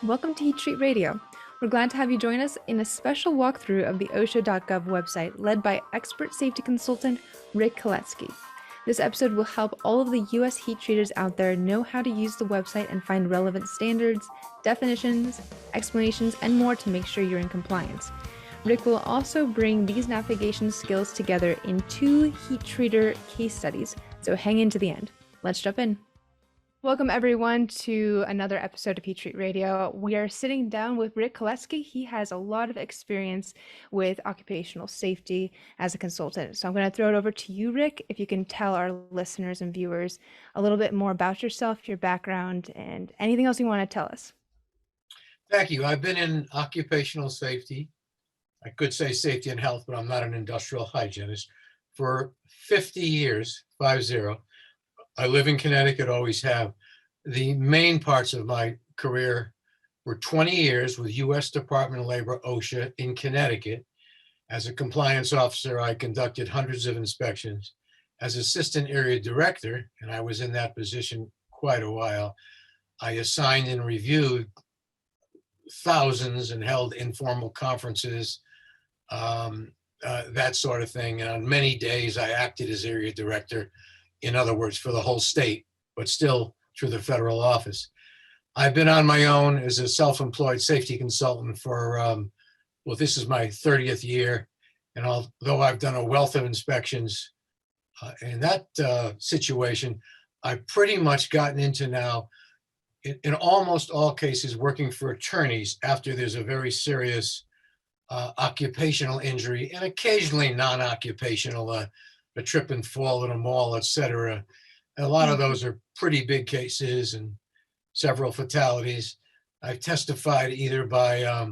Welcome to Heat Treat Radio. We're glad to have you join us in a special walkthrough of the OSHA.gov website led by expert safety consultant Rick Kaletsky. This episode will help all of the U.S. heat treaters out there know how to use the website and find relevant standards, definitions, explanations, and more to make sure you're in compliance. Rick will also bring these navigation skills together in 2 heat treater case studies, so hang in to the end. Let's jump in. Welcome everyone to another episode of Heat Treat Radio. We are sitting down with Rick Kaletsky. He has a lot of experience with occupational safety as a consultant. So I'm going to throw it over to you, Rick, if you can tell our listeners and viewers a little bit more about yourself, your background, and anything else you want to tell us. Thank you. I've been in occupational safety. I could say safety and health, but I'm not an industrial hygienist. For 50 years, 50. I live in Connecticut, always have. The main parts of my career were 20 years with U.S. Department of Labor, OSHA, in Connecticut. As a compliance officer, I conducted hundreds of inspections. As assistant area director, and I was in that position quite a while, I assigned and reviewed thousands and held informal conferences, that sort of thing. And on many days, I acted as area director, in other words, for the whole state, but still through the federal office. I've been on my own as a self-employed safety consultant for, well, this is my 30th year. And although I've done a wealth of inspections in that situation, I've pretty much gotten into now, in almost all cases, working for attorneys after there's a very serious occupational injury, and occasionally non-occupational, a trip and fall in a mall, etc. A lot of those are pretty big cases and several fatalities. I've testified either by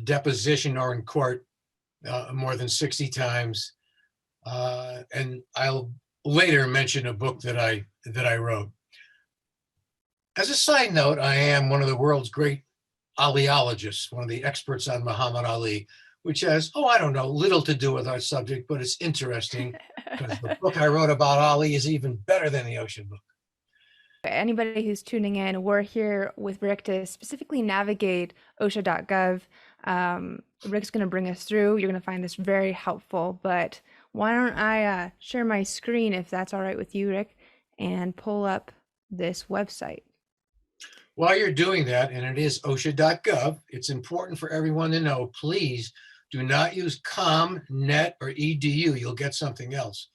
deposition or in court more than 60 times. And I'll later mention a book that I wrote. As a side note, I am one of the world's great Aliologists, one of the experts on Muhammad Ali, which has, I don't know, little to do with our subject, but it's interesting because the book I wrote about Ali is even better than the OSHA book. Anybody who's tuning in, we're here with Rick to specifically navigate OSHA.gov. Rick's going to bring us through. You're going to find this very helpful, but why don't I share my screen, if that's all right with you, Rick, and pull up this website. While you're doing that, and it is OSHA.gov, it's important for everyone to know, please do not use com, net, or edu. You'll get something else.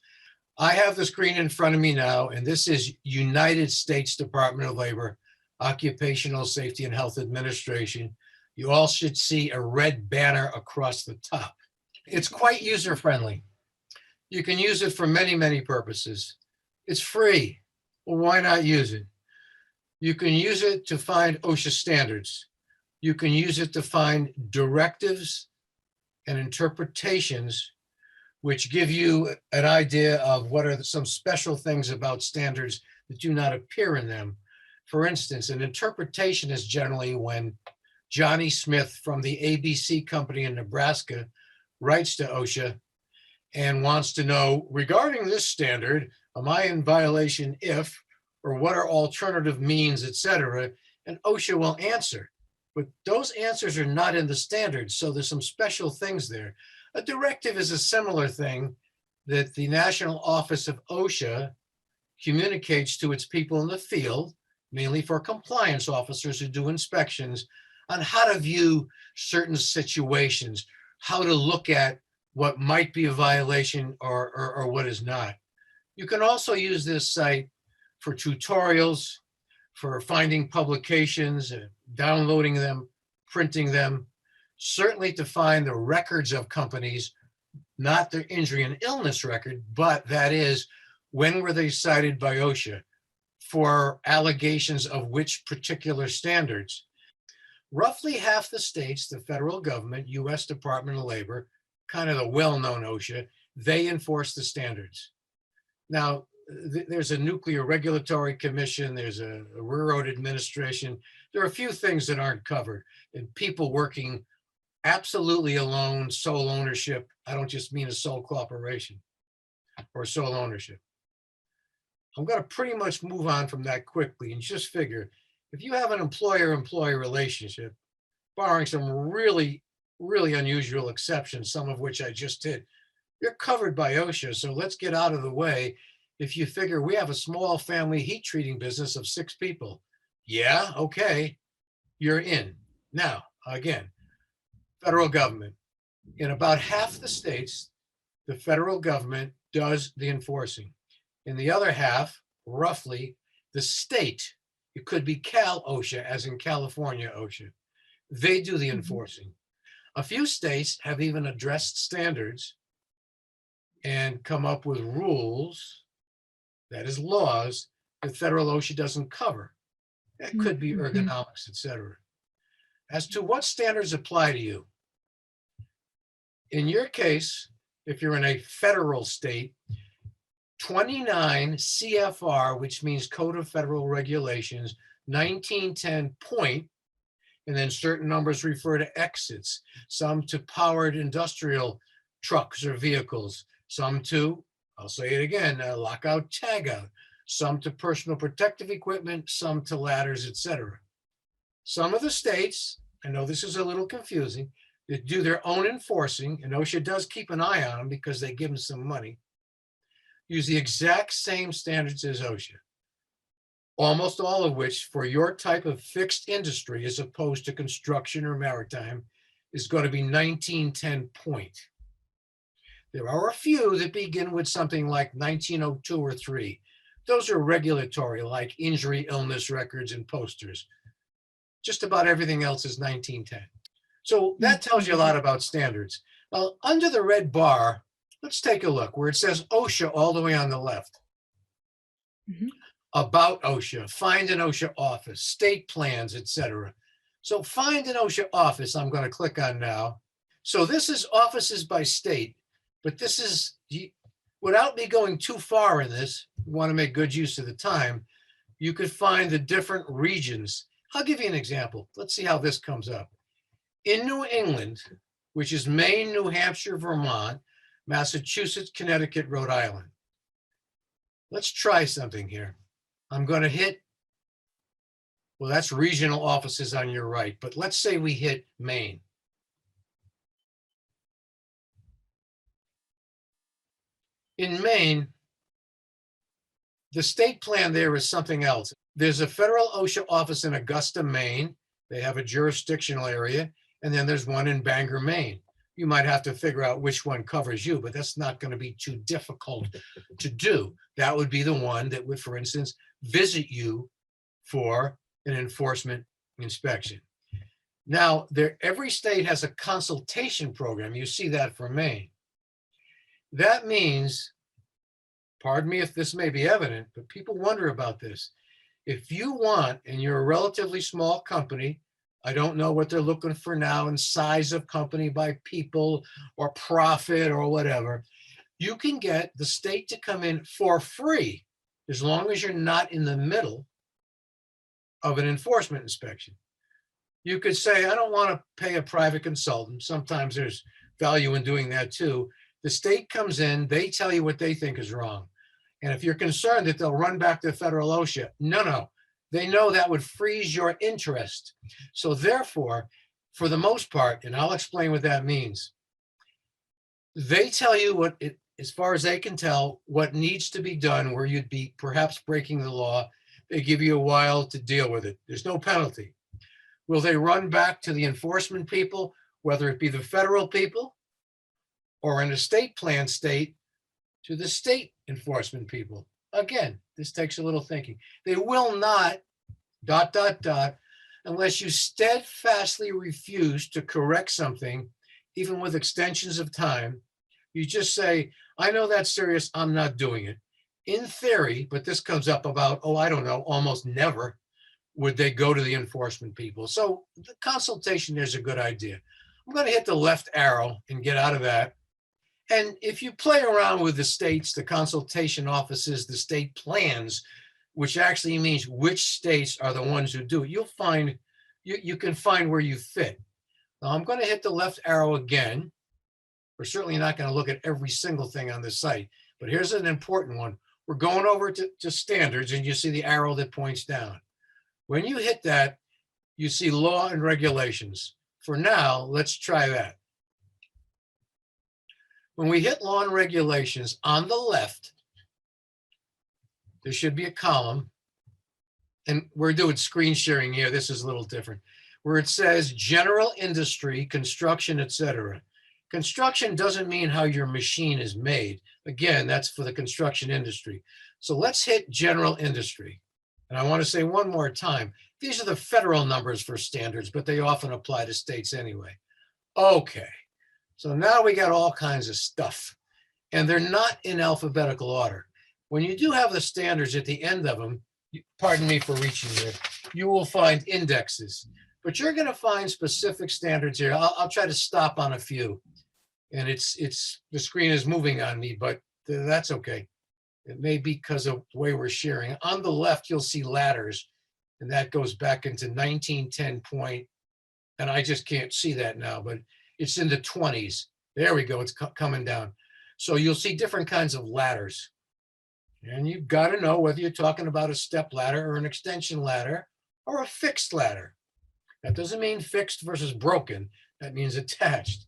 I have the screen in front of me now, and this is United States Department of Labor, Occupational Safety and Health Administration. You all should see a red banner across the top. It's quite user-friendly. You can use it for many, many purposes. It's free. Well, why not use it? You can use it to find OSHA standards. You can use it to find directives and interpretations which give you an idea of what are some special things about standards that do not appear in them. For instance, an interpretation is generally when Johnny Smith from the ABC company in Nebraska writes to OSHA and wants to know, regarding this standard, am I in violation if, or what are alternative means, etc. And OSHA will answer. But those answers are not in the standards, so there's some special things there. A directive is a similar thing that the National Office of OSHA communicates to its people in the field, mainly for compliance officers who do inspections, on how to view certain situations, how to look at what might be a violation or what is not. You can also use this site for tutorials, for finding publications, downloading them, printing them, certainly to find the records of companies, not their injury and illness record, but that is, when were they cited by OSHA for allegations of which particular standards? Roughly half the states, the federal government, US Department of Labor, kind of the well-known OSHA, they enforce the standards. Now, there's a Nuclear Regulatory Commission, there's a Railroad Administration. There are a few things that aren't covered, and people working absolutely alone, sole ownership. I don't just mean a sole corporation or sole ownership. I'm going to pretty much move on from that quickly and just figure if you have an employer-employee relationship, barring some really, really unusual exceptions, some of which I just did, you're covered by OSHA. So let's get out of the way. If you figure we have a small family heat treating business of 6 people, yeah, okay, you're in. Now, again, federal government. In about half the states, the federal government does the enforcing. In the other half, roughly, the state, it could be Cal OSHA, as in California OSHA, they do the enforcing. A few states have even addressed standards and come up with rules, that is laws, that federal OSHA doesn't cover. That could be ergonomics, etc. As to what standards apply to you, in your case, if you're in a federal state, 29 CFR, which means Code of Federal Regulations, 1910 point, and then certain numbers refer to exits, some to powered industrial trucks or vehicles, some to, I'll say it again, lockout, tagout, some to personal protective equipment, some to ladders, etc. Some of the states, I know this is a little confusing, that do their own enforcing, and OSHA does keep an eye on them because they give them some money, use the exact same standards as OSHA, almost all of which for your type of fixed industry, as opposed to construction or maritime, is going to be 1910 point. There are a few that begin with something like 1902 or 3. Those are regulatory, like injury, illness records, and posters. Just about everything else is 1910. So that tells you a lot about standards. Well, under the red bar, let's take a look where it says OSHA all the way on the left. About OSHA, find an OSHA office, state plans, etc. So find an OSHA office, I'm going to click on now. So this is offices by state, but this is, without me going too far in this, you want to make good use of the time, you could find the different regions. I'll give you an example. Let's see how this comes up. In New England, which is Maine, New Hampshire, Vermont, Massachusetts, Connecticut, Rhode Island. Let's try something here. I'm going to hit, well, that's regional offices on your right, but let's say we hit Maine. In Maine, the state plan there is something else. There's a federal OSHA office in Augusta, Maine. They have a jurisdictional area. And then there's one in Bangor, Maine. You might have to figure out which one covers you, but that's not going to be too difficult to do. That would be the one that would, for instance, visit you for an enforcement inspection. Now, every state has a consultation program. You see that for Maine. That means, pardon me if this may be evident, but people wonder about this. If you want, and you're a relatively small company, I don't know what they're looking for now in size of company by people or profit or whatever. You can get the state to come in for free as long as you're not in the middle of an enforcement inspection. You could say, I don't want to pay a private consultant. Sometimes there's value in doing that too. The state comes in, they tell you what they think is wrong. And if you're concerned that they'll run back to federal OSHA, no. They know that would freeze your interest. So therefore, for the most part, and I'll explain what that means, they tell you as far as they can tell, what needs to be done where you'd be perhaps breaking the law. They give you a while to deal with it. There's no penalty. Will they run back to the enforcement people, whether it be the federal people or in a state plan state, to the state enforcement people? Again, this takes a little thinking. They will not, ... unless you steadfastly refuse to correct something, even with extensions of time. You just say, I know that's serious, I'm not doing it. In theory, but this comes up about, I don't know, almost never would they go to the enforcement people. So the consultation is a good idea. I'm going to hit the left arrow and get out of that. And if you play around with the states, the consultation offices, the state plans, which actually means which states are the ones who do it, you'll find, you can find where you fit. Now I'm going to hit the left arrow again. We're certainly not going to look at every single thing on the site, but here's an important one. we're going over to standards, and you see the arrow that points down. When you hit that, you see law and regulations. For now, let's try that. When we hit law and regulations on the left, there should be a column, and we're doing screen sharing here. This is a little different, where it says general industry, construction, etc. Construction doesn't mean how your machine is made. Again, that's for the construction industry. So let's hit general industry. And I want to say one more time, these are the federal numbers for standards, but they often apply to states anyway. Okay, so now we got all kinds of stuff, and they're not in alphabetical order. When you do have the standards at the end of them, pardon me for reaching there, you will find indexes, but you're going to find specific standards here. I'll try to stop on a few, and it's the screen is moving on me, but that's okay. It may be because of the way we're sharing. On the left, you'll see ladders, and that goes back into 1910 point, and I just can't see that now, but it's in the 20s. There we go, it's coming down. So you'll see different kinds of ladders. And you've got to know whether you're talking about a step ladder or an extension ladder or a fixed ladder. That doesn't mean fixed versus broken. That means attached.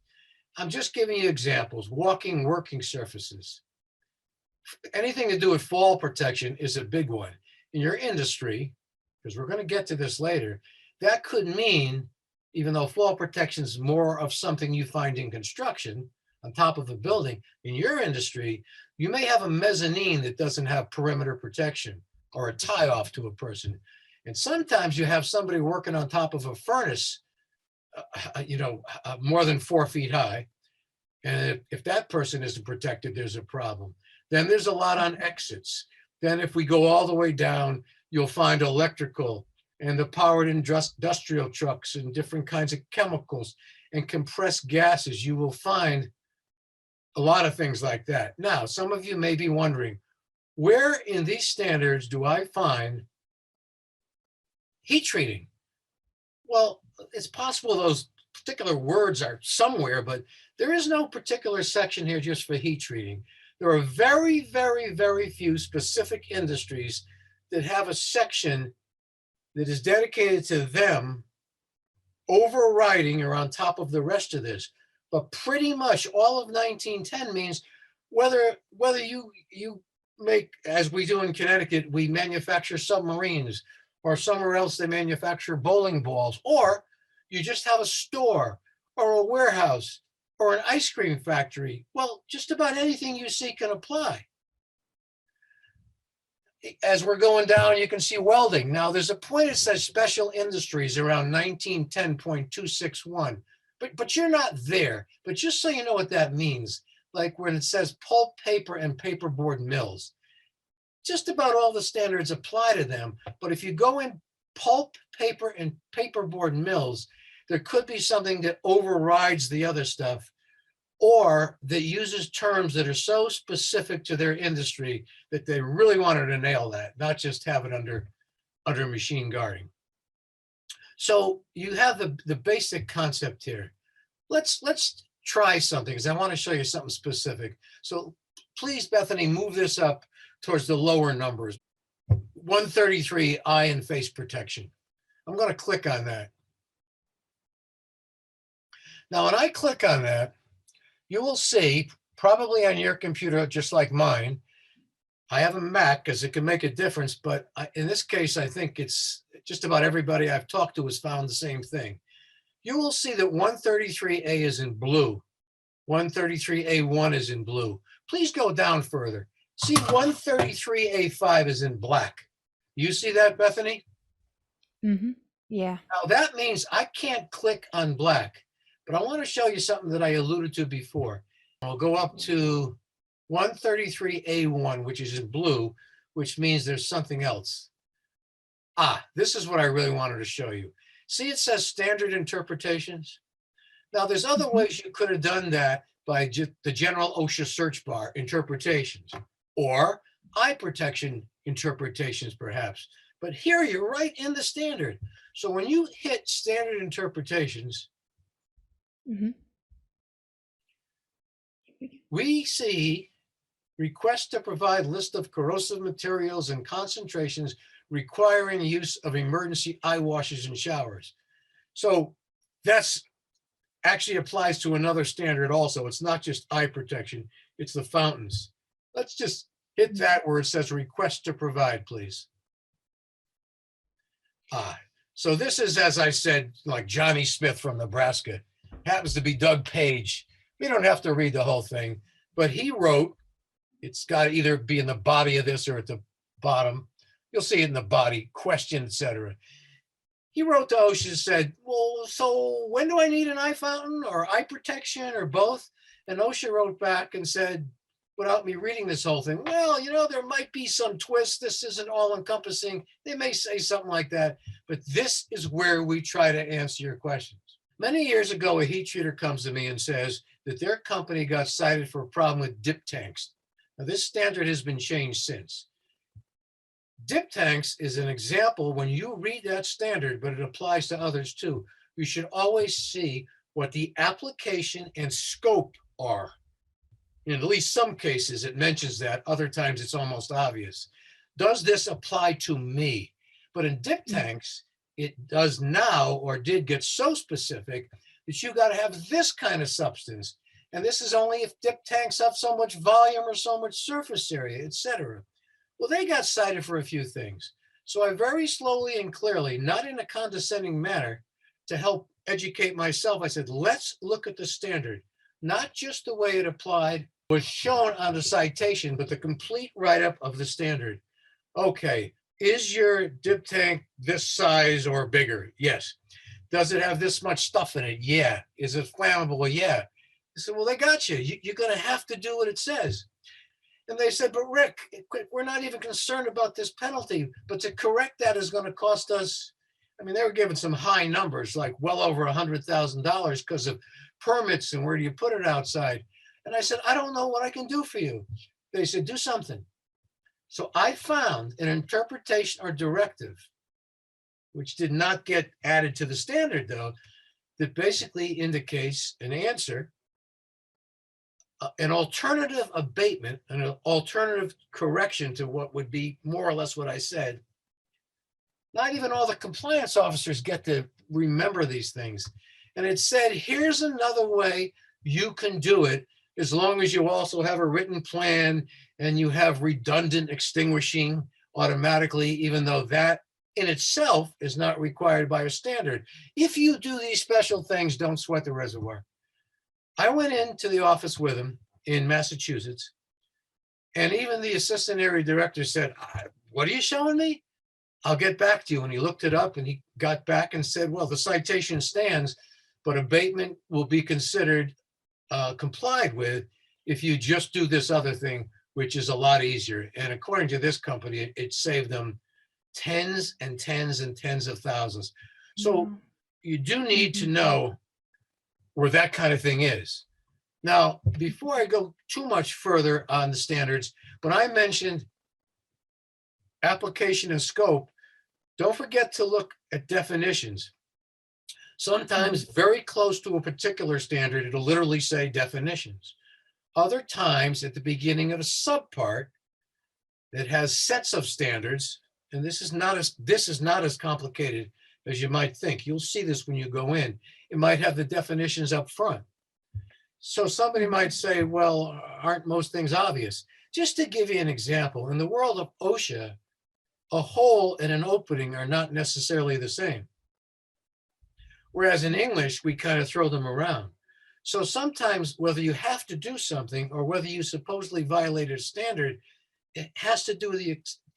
I'm just giving you examples. Walking, working surfaces. Anything to do with fall protection is a big one. In your industry, because we're going to get to this later, that could mean, even though fall protection is more of something you find in construction, on top of a building, in your industry, you may have a mezzanine that doesn't have perimeter protection or a tie-off to a person. And sometimes you have somebody working on top of a furnace, more than 4 feet high. And if that person isn't protected, there's a problem. Then there's a lot on exits. Then if we go all the way down, you'll find electrical and the powered industrial trucks and different kinds of chemicals and compressed gases. You will find a lot of things like that. Now, some of you may be wondering, where in these standards do I find heat treating? Well, it's possible those particular words are somewhere, but there is no particular section here just for heat treating. There are very, very, very few specific industries that have a section that is dedicated to them overriding or on top of the rest of this. But pretty much all of 1910 means whether you make, as we do in Connecticut, we manufacture submarines, or somewhere else they manufacture bowling balls, or you just have a store or a warehouse or an ice cream factory. Well, just about anything you see can apply. As we're going down, you can see welding. Now, there's a point that says special industries around 1910.261, but you're not there. But just so you know what that means, like when it says pulp, paper, and paperboard mills, just about all the standards apply to them. But if you go in pulp, paper, and paperboard mills, there could be something that overrides the other stuff, or that uses terms that are so specific to their industry that they really wanted to nail that, not just have it under machine guarding. So you have the basic concept here. Let's try something, because I want to show you something specific. So please, Bethany, move this up towards the lower numbers. 133, eye and face protection. I'm going to click on that. Now, when I click on that, you will see, probably on your computer, just like mine, I have a Mac because it can make a difference, but in this case, I think it's just about everybody I've talked to has found the same thing. You will see that 133A is in blue. 133A1 is in blue. Please go down further. See, 133A5 is in black. You see that, Bethany? Mm-hmm. Yeah. Now, that means I can't click on black. But I want to show you something that I alluded to before. I'll go up to 133A1, which is in blue, which means there's something else. This is what I really wanted to show you. See, it says standard interpretations. Now, there's other ways you could have done that by the general OSHA search bar, interpretations, or eye protection interpretations, perhaps. But here you're right in the standard. So when you hit standard interpretations, we see Request to provide list of corrosive materials and concentrations requiring use of emergency eye washes and showers. So that's actually applies to another standard also. It's not just eye protection, it's the fountains. Let's just hit that where it says request to provide, please. So this is, as I said, like Johnny Smith from Nebraska. Happens to be Doug Page. We don't have to read the whole thing, but he wrote, it's got to either be in the body of this or at the bottom. You'll see it in the body, question, etc. He wrote to OSHA and said, well, so when do I need an eye fountain or eye protection or both? And OSHA wrote back and said, without me reading this whole thing, well, there might be some twists. This isn't all encompassing. They may say something like that, but this is where we try to answer your questions. Many years ago, a heat treater comes to me and says that their company got cited for a problem with dip tanks. Now, this standard has been changed since. Dip tanks is an example when you read that standard, but it applies to others too. You should always see what the application and scope are. In at least some cases, it mentions that. Other times, it's almost obvious. Does this apply to me? But in dip tanks, it does now or did get so specific that you got to have this kind of substance. And this is only if dip tanks have so much volume or so much surface area, etc. Well, they got cited for a few things. So I very slowly and clearly, not in a condescending manner, to help educate myself, I said, let's look at the standard, not just the way it applied, was shown on the citation, but the complete write-up of the standard. Okay, is your dip tank this size or bigger? Yes. Does it have this much stuff in it? Yeah. Is it flammable? Yeah. I said, well, they got you. You're going to have to do what it says. And they said, but Rick, we're not even concerned about this penalty, but to correct that is going to cost us, they were given some high numbers, like well over $100,000 because of permits and where do you put it outside? And I said, I don't know what I can do for you. They said, do something. So I found an interpretation or directive, which did not get added to the standard though, that basically indicates an answer, an alternative abatement, an alternative correction to what would be more or less what I said. Not even all the compliance officers get to remember these things. And it said, here's another way you can do it, as long as you also have a written plan and you have redundant extinguishing automatically, even though that in itself is not required by a standard. If you do these special things, don't sweat the reservoir. I went into the office with him in Massachusetts, and even the assistant area director said, what are you showing me? I'll get back to you. And he looked it up and he got back and said, well, the citation stands, but abatement will be considered complied with if you just do this other thing, which is a lot easier. And according to this company, it saved them tens and tens and tens of thousands. So you do need to know where that kind of thing is. Now, before I go too much further on the standards, when I mentioned application and scope, don't forget to look at definitions. Sometimes very close to a particular standard, it'll literally say definitions. Other times at the beginning of a subpart that has sets of standards, and this is not as complicated as you might think. You'll see this when you go in. It might have the definitions up front. So somebody might say, well, aren't most things obvious? Just to give you an example, in the world of OSHA, a hole and an opening are not necessarily the same. Whereas in English, we kind of throw them around. So sometimes whether you have to do something or whether you supposedly violated a standard, it has to do with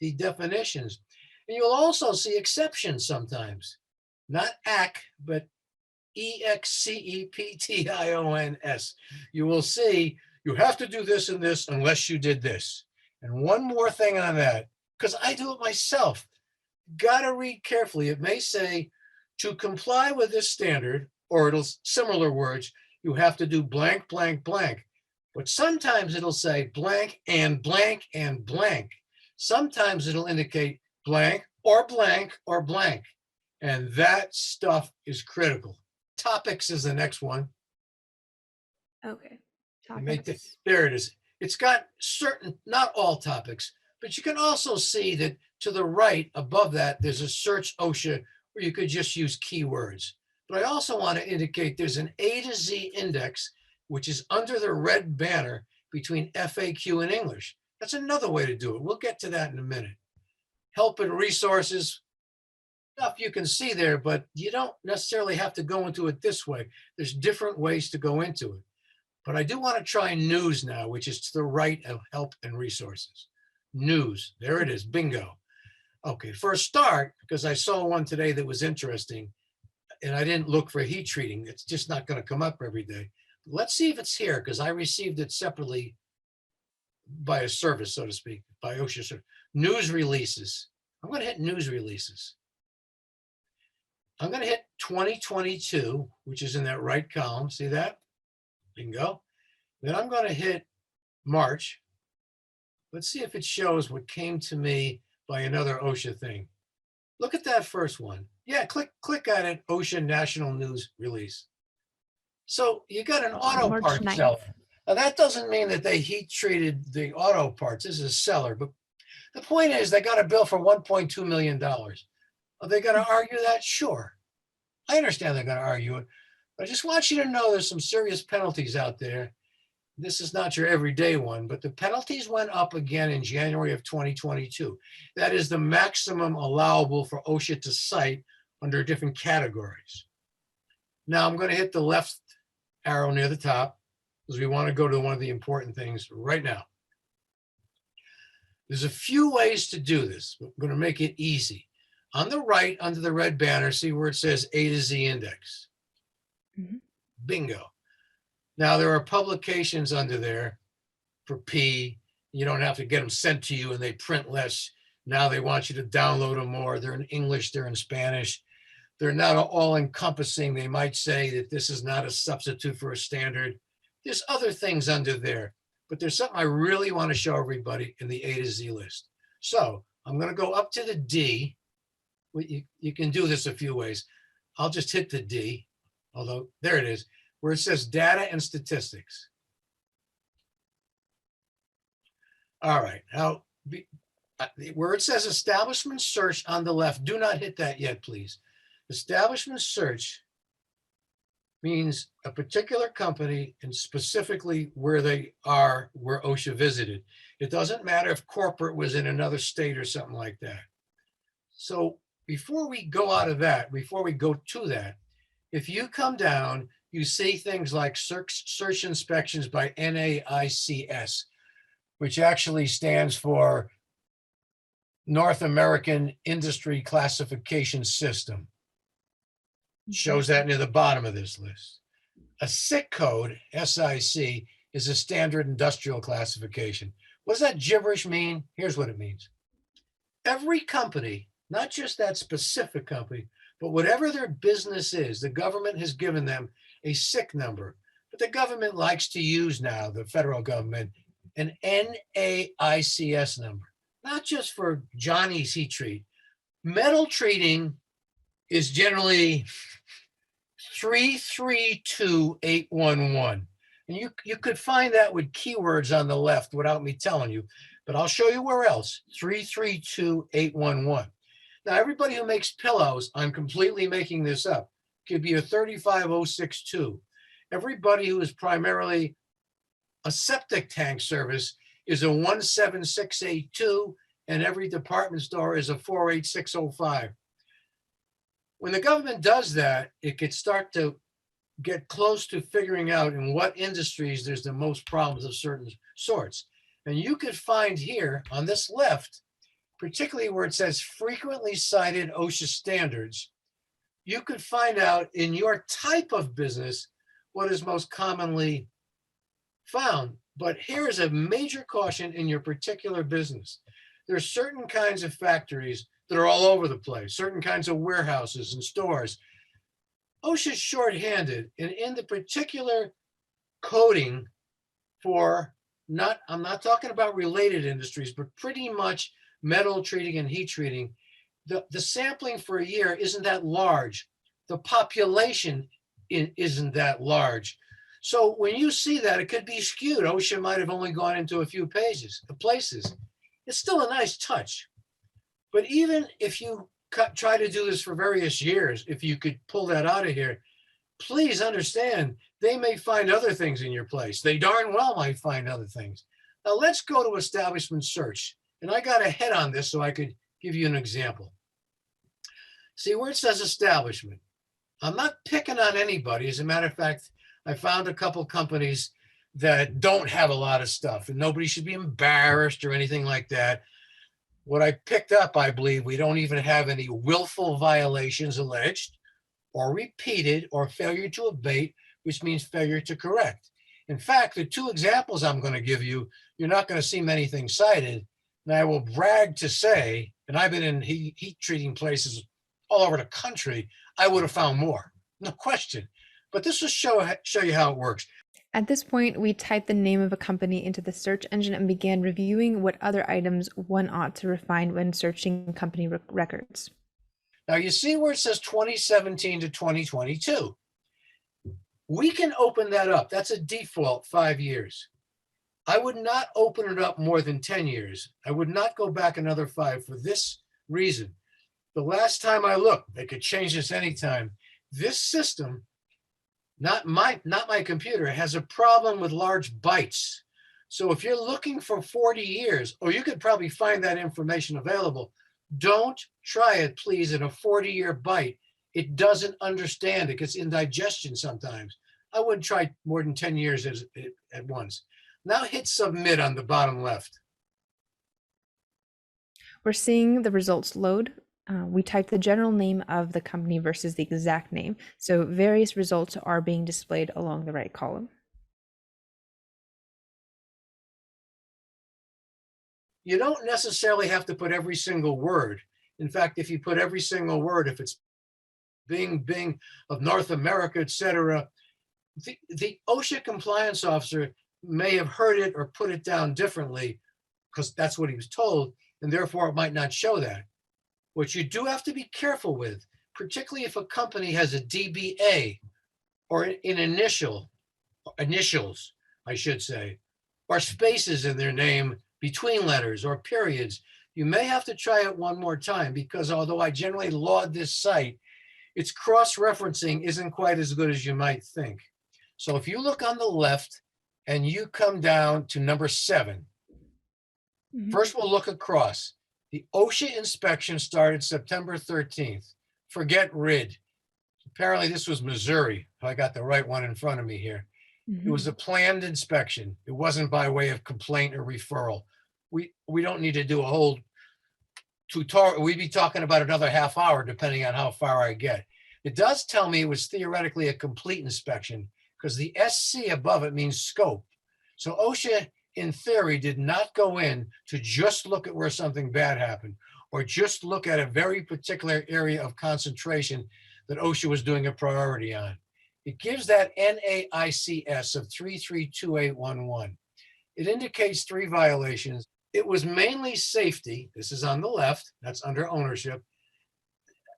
the definitions. And you'll also see exceptions sometimes, not AC, but EXCEPTIONS. You will see you have to do this and this unless you did this. And one more thing on that, because I do it myself, gotta read carefully. It may say to comply with this standard, or it'll similar words, you have to do blank, blank, blank. But sometimes it'll say blank and blank and blank. Sometimes it'll indicate blank or blank or blank. And that stuff is critical. Topics is the next one. Okay. There it is. It's got certain, not all topics, but you can also see that to the right above that, there's a search OSHA where you could just use keywords. But I also want to indicate there's an A to Z index, which is under the red banner between FAQ and English. That's another way to do it. We'll get to that in a minute. Help and resources, stuff you can see there, but you don't necessarily have to go into it this way. There's different ways to go into it. But I do want to try news now, which is to the right of help and resources. News, there it is, bingo. Okay, for a start, because I saw one today that was interesting, and I didn't look for heat treating. It's just not going to come up every day. Let's see if it's here, because I received it separately by a service, so to speak, by OSHA. News releases. I'm going to hit news releases. I'm going to hit 2022, which is in that right column. See that? Bingo. Then I'm going to hit March. Let's see if it shows what came to me by another OSHA thing. Look at that first one. Yeah, click on it, OSHA National News Release. So you got an auto March parts 9th. seller. Now that doesn't mean that they heat treated the auto parts. This is a seller, but the point is they got a bill for $1.2 million. Are they going to argue that? Sure. I understand they're going to argue it. But I just want you to know there's some serious penalties out there. This is not your everyday one, but the penalties went up again in January of 2022. That is the maximum allowable for OSHA to cite under different categories. Now I'm going to hit the left arrow near the top because we want to go to one of the important things right now. There's a few ways to do this. I'm going to make it easy. On the right, under the red banner, see where it says A to Z index. Mhm. Bingo. Now there are publications under there for P. You don't have to get them sent to you and they print less. Now they want you to download them more. They're in English, they're in Spanish. They're not all encompassing. They might say that this is not a substitute for a standard. There's other things under there, but there's something I really want to show everybody in the A to Z list. So I'm going to go up to the D. You can do this a few ways. I'll just hit the D, although there it is, where it says data and statistics. All right, now where it says establishment search on the left, do not hit that yet, please. Establishment search means a particular company and specifically where they are, where OSHA visited. It doesn't matter if corporate was in another state or something like that. So before we go out of that, before we go to that, if you come down, you see things like search inspections by NAICS, which actually stands for North American Industry Classification System. Shows that near the bottom of this list. A SIC code, SIC, is a standard industrial classification. What does that gibberish mean? Here's what it means. Every company, not just that specific company, but whatever their business is, the government has given them a SIC number. But the government likes to use now, the federal government, an NAICS number, not just for Johnny's heat treat. Metal treating is generally 332811. And you could find that with keywords on the left without me telling you, but I'll show you where else, 332811. Now, everybody who makes pillows, I'm completely making this up, could be a 35062. Everybody who is primarily a septic tank service is a 17682, and every department store is a 48605. When the government does that, it could start to get close to figuring out in what industries there's the most problems of certain sorts. And you could find here on this left, particularly where it says frequently cited OSHA standards, you could find out in your type of business what is most commonly found. But here's a major caution in your particular business. There are certain kinds of factories that are all over the place, certain kinds of warehouses and stores. OSHA's shorthanded, and in the particular coding for I'm not talking about related industries, but pretty much metal treating and heat treating, the sampling for a year isn't that large. The population isn't that large. So when you see that, it could be skewed. OSHA might have only gone into a few places. It's still a nice touch. But even if you try to do this for various years, if you could pull that out of here, please understand they may find other things in your place. They darn well might find other things. Now let's go to establishment search. And I got a head on this so I could give you an example. See where it says establishment. I'm not picking on anybody. As a matter of fact, I found a couple companies that don't have a lot of stuff, and nobody should be embarrassed or anything like that. What I picked up, I believe we don't even have any willful violations alleged or repeated or failure to abate, which means failure to correct. In fact, the two examples I'm going to give you, you're not going to see many things cited. And I will brag to say, and I've been in heat treating places all over the country, I would have found more, no question. But this will show you how it works. At this point, we typed the name of a company into the search engine and began reviewing what other items one ought to refine when searching company records. Now you see where it says 2017 to 2022. We can open that up. That's a default 5 years. I would not open it up more than 10 years. I would not go back another 5 for this reason. The last time I looked, they could change this anytime. This system, not my computer, has a problem with large bytes. So if you're looking for 40 years, or you could probably find that information available, don't try it, please, in a 40-year byte. It doesn't understand. It gets indigestion sometimes. I wouldn't try more than 10 years at once. Now hit submit on the bottom left. We're seeing the results load. We typed the general name of the company versus the exact name. So various results are being displayed along the right column. You don't necessarily have to put every single word. In fact, if you put every single word, if it's Bing of North America, etc., the OSHA compliance officer may have heard it or put it down differently because that's what he was told, and therefore it might not show that. What you do have to be careful with, particularly if a company has a DBA or an initials, I should say, or spaces in their name between letters or periods, you may have to try it one more time because although I generally laud this site, its cross-referencing isn't quite as good as you might think. So if you look on the left and you come down to number 7, first we'll look across. The OSHA inspection started September 13th. Forget RID. Apparently this was Missouri. I got the right one in front of me here. It was a planned inspection. It wasn't by way of complaint or referral. We don't need to do a whole tutorial. We'd be talking about another half hour depending on how far I get. It does tell me it was theoretically a complete inspection because the SC above it means scope. So OSHA, in theory, did not go in to just look at where something bad happened or just look at a very particular area of concentration that OSHA was doing a priority on. It gives that NAICS of 332811. It indicates 3 violations. It was mainly safety. This is on the left. That's under ownership.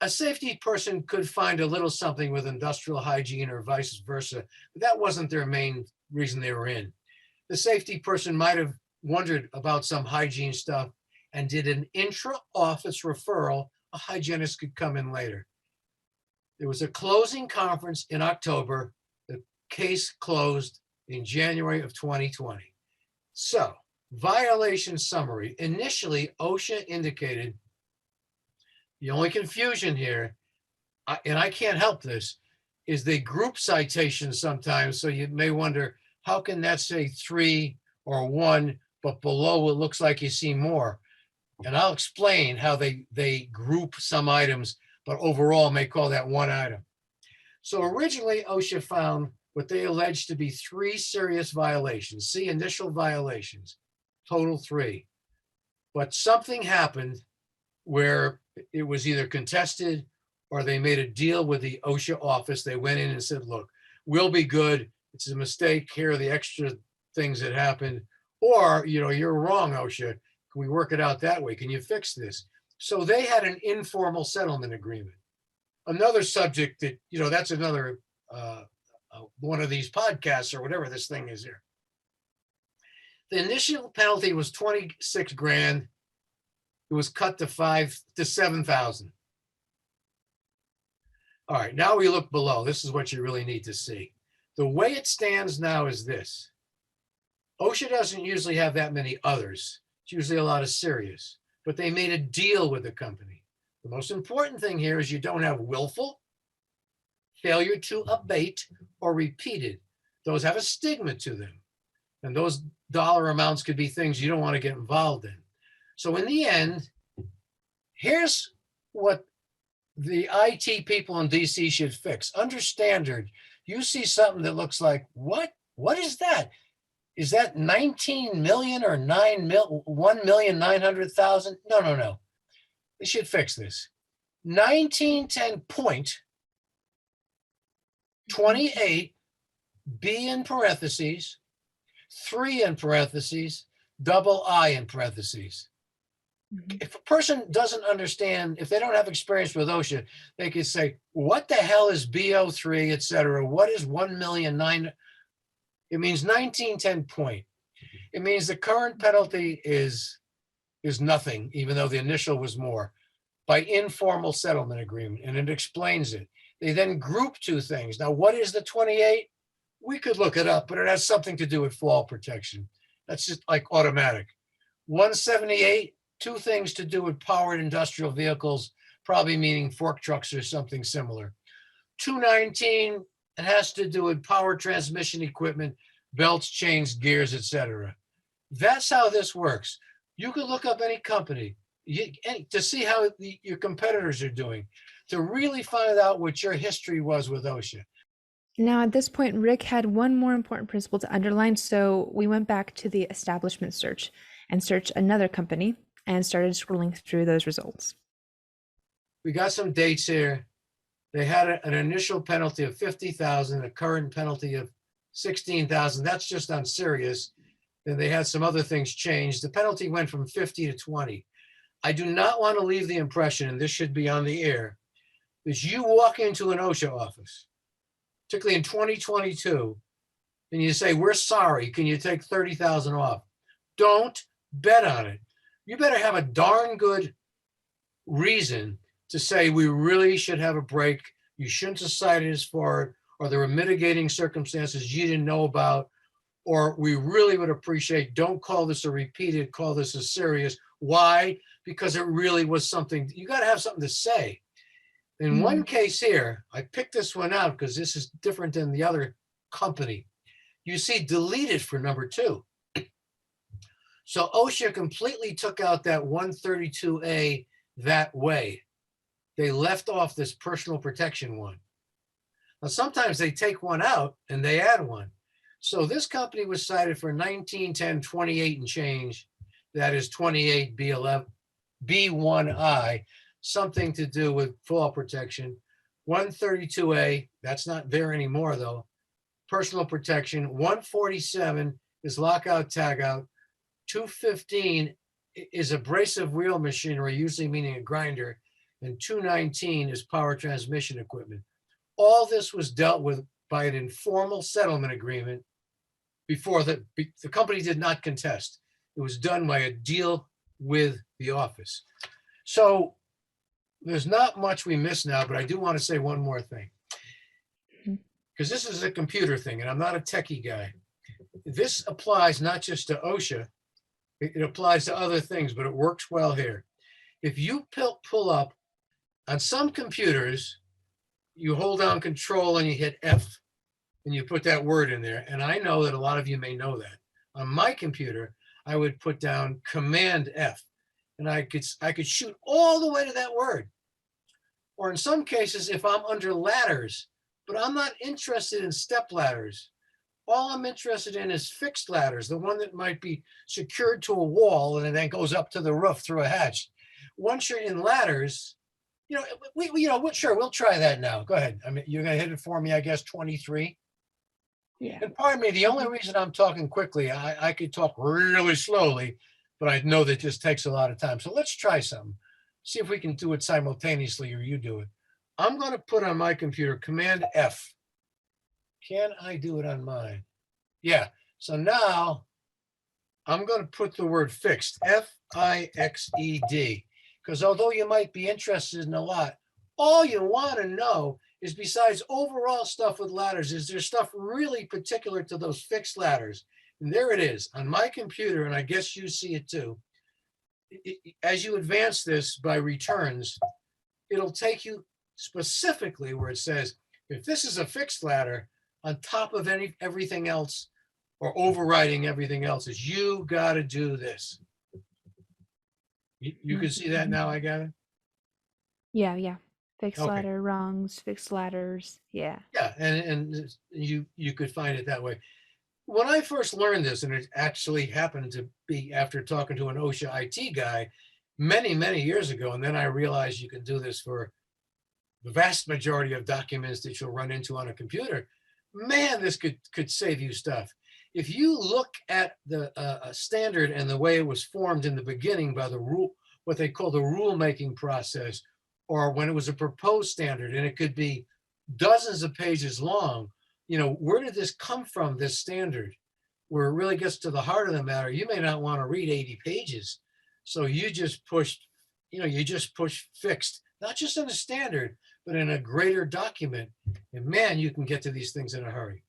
A safety person could find a little something with industrial hygiene or vice versa, but that wasn't their main reason they were in. The safety person might have wondered about some hygiene stuff and did an intra-office referral. A hygienist could come in later. There was a closing conference in October. The case closed in January of 2020. So, violation summary. Initially, OSHA indicated the only confusion here, and I can't help this, is they group citations sometimes. So you may wonder, how can that say 3 or 1, but below it looks like you see more? And I'll explain how they group some items, but overall may call that one item. So originally, OSHA found what they alleged to be 3 serious violations. See, initial violations, total 3. But something happened where it was either contested or they made a deal with the OSHA office. They went in and said, look, we'll be good. It's a mistake. Here are the extra things that happened. Or, you're wrong, OSHA. Can we work it out that way? Can you fix this? So they had an informal settlement agreement. Another subject that, that's another one of these podcasts or whatever this thing is here. The initial penalty was 26 grand. It was cut to 7,000. All right, now we look below. This is what you really need to see. The way it stands now is this. OSHA doesn't usually have that many others. It's usually a lot of serious, but they made a deal with the company. The most important thing here is you don't have willful, failure to abate, or repeated. Those have a stigma to them. And those dollar amounts could be things you don't want to get involved in. So in the end, here's what the IT people in DC should fix. Under standard, you see something that looks like, what? What is that? Is that 19 million or 1,900,000? No. They should fix this. 1910.28, B in parentheses, 3 in parentheses, double I in parentheses. If a person doesn't understand, if they don't have experience with OSHA, they could say, what the hell is BO3, et cetera? What is 1,000,009? It means 1910 point. It means the current penalty is nothing, even though the initial was more, by informal settlement agreement, and it explains it. They then group two things. Now, what is the 28? We could look it up, but it has something to do with fall protection. That's just like automatic. 178, two things to do with powered industrial vehicles, probably meaning fork trucks or something similar. 219, it has to do with power transmission equipment, belts, chains, gears, etc. That's how this works. You can look up any company to see how your competitors are doing, to really find out what your history was with OSHA. Now, at this point, Rick had one more important principle to underline, so we went back to the establishment search and searched another company and started scrolling through those results. We got some dates here. They had an initial penalty of 50,000, a current penalty of 16,000. That's just on serious. Then they had some other things changed. The penalty went from 50 to 20. I do not want to leave the impression, and this should be on the air, is you walk into an OSHA office, particularly in 2022, and you say, we're sorry, can you take 30,000 off? Don't bet on it. You better have a darn good reason to say we really should have a break. You shouldn't have cited us for it, or there were mitigating circumstances you didn't know about, or we really would appreciate, don't call this a repeated, call this a serious. Why? Because it really was something. You got to have something to say. In one case here, I picked this one out because this is different than the other company. You see deleted for number 2. So OSHA completely took out that 132A that way. They left off this personal protection one. Now, sometimes they take one out and they add one. So this company was cited for 1910.28 and change. That is 28 B11, B1I, something to do with fall protection. 132A, that's not there anymore though. Personal protection. 147 is lockout tagout. 215 is abrasive wheel machinery, usually meaning a grinder. And 219 is power transmission equipment. All this was dealt with by an informal settlement agreement before the company did not contest. It was done by a deal with the office. So there's not much we miss now, but I do want to say one more thing. Because this is a computer thing, and I'm not a techie guy. This applies not just to OSHA, it applies to other things, but it works well here. If you pull up, on some computers, you hold down Control and you hit F, and you put that word in there. And I know that a lot of you may know that. On my computer, I would put down Command F, and I could shoot all the way to that word. Or in some cases, if I'm under ladders, but I'm not interested in step ladders. All I'm interested in is fixed ladders, the one that might be secured to a wall and then goes up to the roof through a hatch. Once you're in ladders, sure, we'll try that now. Go ahead. I mean, you're going to hit it for me, I guess, 23. Yeah. And pardon me, the only reason I'm talking quickly, I could talk really slowly, but I know that just takes a lot of time. So let's try something. See if we can do it simultaneously or you do it. I'm going to put on my computer Command F. Can I do it on mine? Yeah. So now I'm going to put the word fixed, Fixed, because although you might be interested in a lot, all you want to know is, besides overall stuff with ladders, is there stuff really particular to those fixed ladders? And there it is on my computer, and I guess you see it too. As you advance this by returns, it'll take you specifically where it says, if this is a fixed ladder, on top of everything else, or overriding everything else, is you got to do this. You can see that now, I got it? Yeah, yeah. Fixed Okay. ladder rungs, fixed ladders. Yeah. Yeah, and you could find it that way. When I first learned this, and it actually happened to be after talking to an OSHA IT guy many, many years ago, and then I realized you can do this for the vast majority of documents that you'll run into on a computer. Man, this could save you stuff. If you look at the standard and the way it was formed in the beginning by the rule, what they call the rulemaking process, or when it was a proposed standard, and it could be dozens of pages long, where did this come from, this standard? Where it really gets to the heart of the matter, you may not want to read 80 pages. So you just push fixed, not just in a standard, but in a greater document. And man, you can get to these things in a hurry.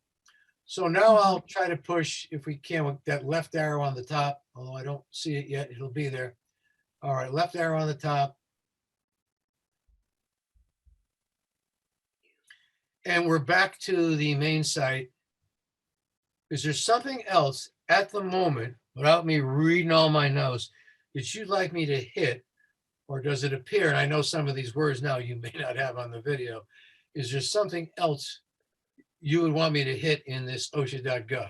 So now I'll try to push, if we can, with that left arrow on the top, although I don't see it yet, it'll be there. All right, left arrow on the top. And we're back to the main site. Is there something else at the moment, without me reading all my notes, that you'd like me to hit? Or does it appear, and I know some of these words now you may not have on the video, is there something else you would want me to hit in this OSHA.gov?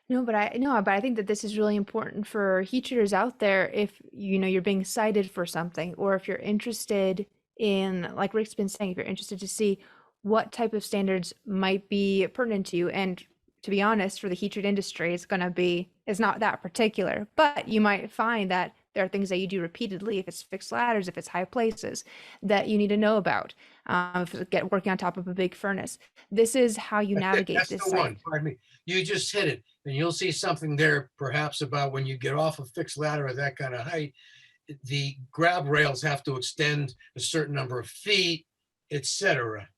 No, but I think that this is really important for heat treaters out there. If you're being cited for something, or if you're interested in, like Rick's been saying, if you're interested to see what type of standards might be pertinent to you. And to be honest, for the heat treat industry, it's not that particular, but you might find that there are things that you do repeatedly, if it's fixed ladders, if it's high places, that you need to know about. If it's working on top of a big furnace. This is how you navigate That's this the site. one. Pardon me. You just hit it, and you'll see something there, perhaps about when you get off a fixed ladder at that kind of height, the grab rails have to extend a certain number of feet, etc.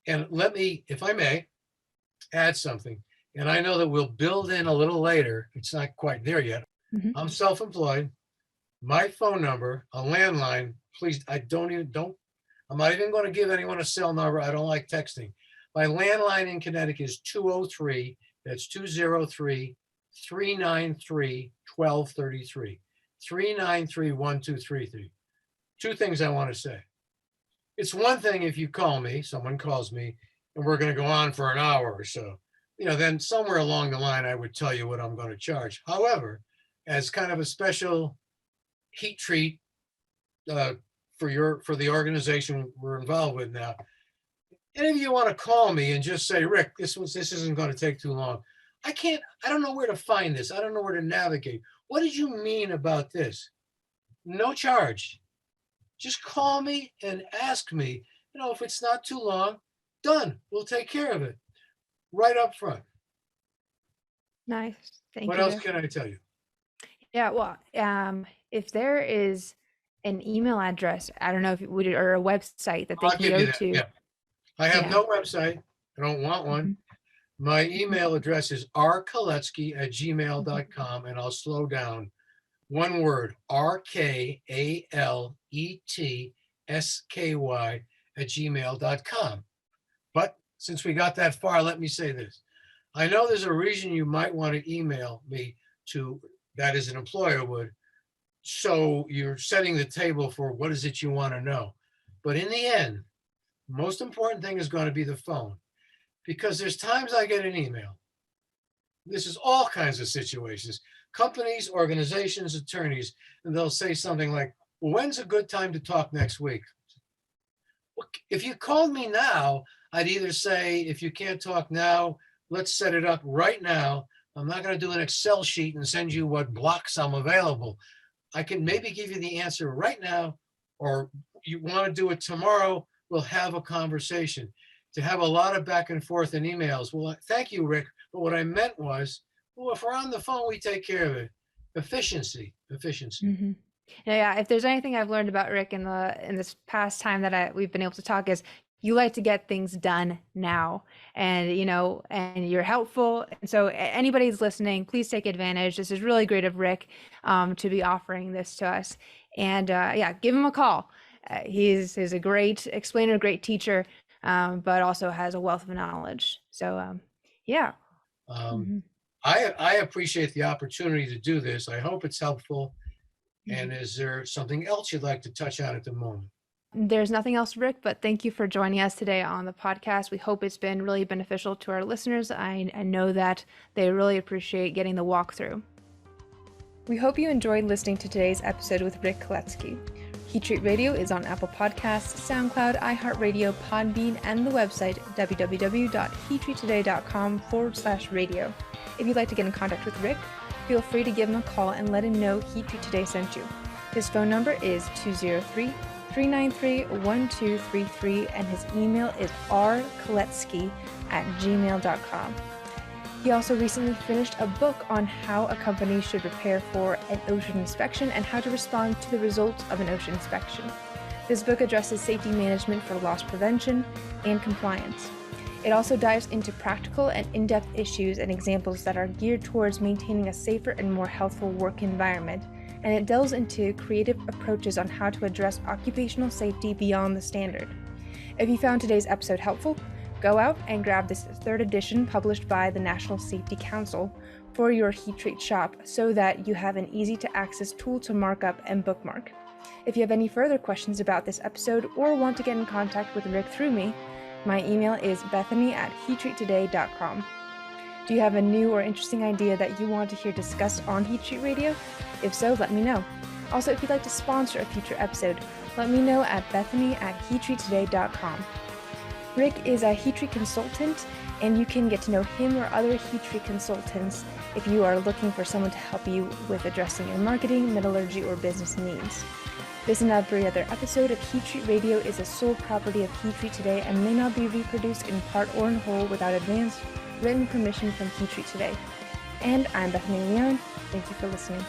And let me, if I may, add something. And I know that we'll build in a little later. It's not quite there yet. Mhm. I'm self-employed. My phone number, a landline, please, I'm not even going to give anyone a cell number. I don't like texting. My landline in Connecticut is 203, that's 203 393 1233, 393 1233. Two things I want to say. It's one thing if you call me, someone calls me, and we're going to go on for an hour or so. Then somewhere along the line, I would tell you what I'm going to charge. However, as kind of a special heat treat for the organization we're involved with now, any of you want to call me and just say, Rick, this isn't going to take too long. I don't know where to find this. I don't know where to navigate. What did you mean about this? No charge. Just call me and ask me. If it's not too long, done. We'll take care of it right up front. Nice. Thank What you, else Rick. can I tell you? Yeah, well, if there is an email address, I don't know if it would, or a website that they I'll can give go you that. to. Yeah. I have Yeah. no website. I don't want one. Mhm. My email address is rkaletsky@gmail.com, and I'll slow down. One word, rkaletsky@gmail.com. But since we got that far, let me say this. I know there's a reason you might want to email me to, that is, an employer would. So you're setting the table for what is it you want to know. But in the end, the most important thing is going to be the phone, because there's times I get an email. This is all kinds of situations, companies, organizations, attorneys, and they'll say something like, well, when's a good time to talk next week? Well, if you called me now, I'd either say, if you can't talk now, let's set it up right now. I'm not going to do an Excel sheet and send you what blocks I'm available. I can maybe give you the answer right now, or you want to do it tomorrow, we'll have a conversation. to have a lot of back and forth in emails. Well, thank you, Rick. But what I meant was, well, if we're on the phone, we take care of it. Efficiency, efficiency. Mm-hmm. Yeah, if there's anything I've learned about Rick in this past time that we've been able to talk is you like to get things done now, and and you're helpful. And so anybody who's listening, please take advantage. This is really great of Rick to be offering this to us. And yeah, give him a call. He's a great explainer, great teacher, but also has a wealth of knowledge. So yeah. Um, Mm-hmm. I appreciate the opportunity to do this. I hope it's helpful. And Mm-hmm. is there something else you'd like to touch on at the moment? There's nothing else, Rick, but thank you for joining us today on the podcast. We hope it's been really beneficial to our listeners. I know that they really appreciate getting the walkthrough. We hope you enjoyed listening to today's episode with Rick Kaletsky. Heat Treat Radio is on Apple Podcasts, SoundCloud, iHeartRadio, Podbean, and the website www.heattreattoday.com/radio. If you'd like to get in contact with Rick, feel free to give him a call and let him know Heat Treat Today sent you. His phone number is 203-393-1233, and his email is rkaletsky@gmail.com. He also recently finished a book on how a company should prepare for an OSHA inspection and how to respond to the results of an OSHA inspection. This book addresses safety management for loss prevention and compliance. It also dives into practical and in-depth issues and examples that are geared towards maintaining a safer and more healthful work environment, and it delves into creative approaches on how to address occupational safety beyond the standard. If you found today's episode helpful, go out and grab this 3rd edition published by the National Safety Council for your Heat Treat shop so that you have an easy-to-access tool to mark up and bookmark. If you have any further questions about this episode or want to get in contact with Rick through me, my email is bethany@heattreattoday.com. Do you have a new or interesting idea that you want to hear discussed on Heat Treat Radio? If so, let me know. Also, if you'd like to sponsor a future episode, let me know at bethany@heattreattoday.com. Rick is a Heat Treat consultant, and you can get to know him or other Heat Treat consultants if you are looking for someone to help you with addressing your marketing, metallurgy, or business needs. This and every other episode of Heat Treat Radio is a sole property of Heat Treat Today and may not be reproduced in part or in whole without advance written permission from Heat Treat Today. And I'm Bethany Leon. Thank you for listening.